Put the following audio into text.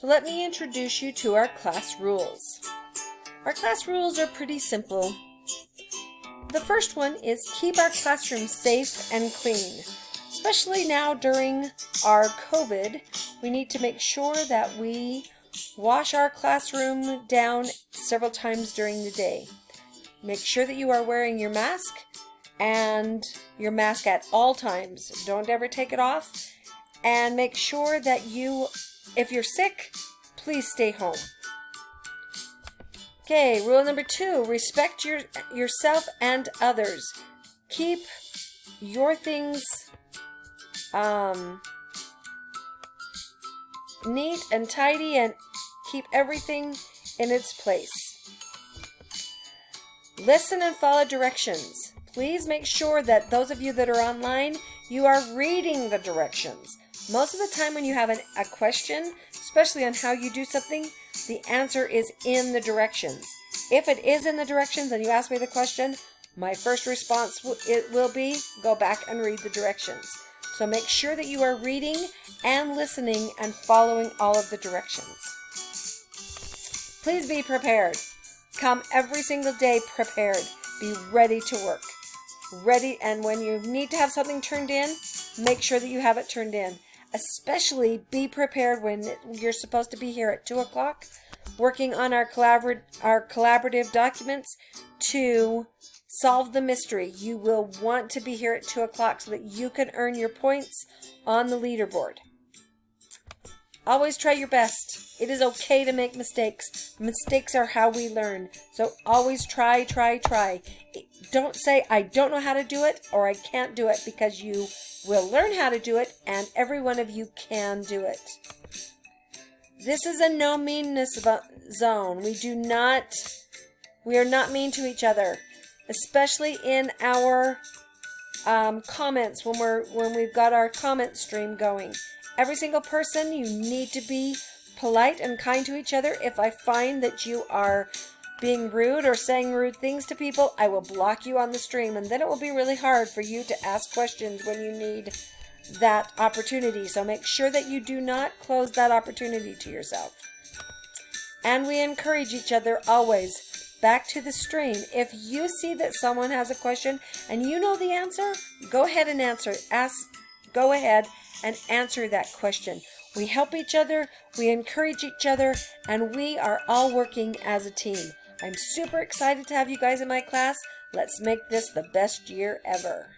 So let me introduce you to our class rules. Our class rules are pretty simple. The first one is keep our classroom safe and clean. Especially now during our COVID, we need to make sure that we wash our classroom down several times during the day. Make sure that you are wearing your mask and your mask at all times. Don't ever take it off. And make sure that if you're sick, please stay home. Okay, rule number 2, respect yourself and others. Keep your things neat and tidy and keep everything in its place. Listen and follow directions. Please make sure that those of you that are online, you are reading the directions. Most of the time when you have a question, especially on how you do something, the answer is in the directions. If it is in the directions and you ask me the question, my first response will be go back and read the directions. So make sure that you are reading and listening and following all of the directions. Please be prepared. Come every single day prepared. Be ready to work. Ready, and when you need to have something turned in, make sure that you have it turned in. Especially be prepared when you're supposed to be here at 2 o'clock working on our collaborative documents to solve the mystery. You will want to be here at 2 o'clock so that you can earn your points on the leaderboard. Always try your best. It is okay to make mistakes. Mistakes are how we learn. So always try. Don't say, I don't know how to do it or I can't do it, because you will learn how to do it and every one of you can do it. This is a no meanness zone. We are not mean to each other, especially in our comments when we've got our comment stream going. Every single person, you need to be polite and kind to each other. If I find that you are being rude or saying rude things to people, I will block you on the stream, and then it will be really hard for you to ask questions when you need that opportunity. So make sure that you do not close that opportunity to yourself. And we encourage each other always. Back to the stream. If you see that someone has a question and you know the answer, go ahead and answer. Go ahead and answer that question. We help each other, we encourage each other, and we are all working as a team. I'm super excited to have you guys in my class. Let's make this the best year ever.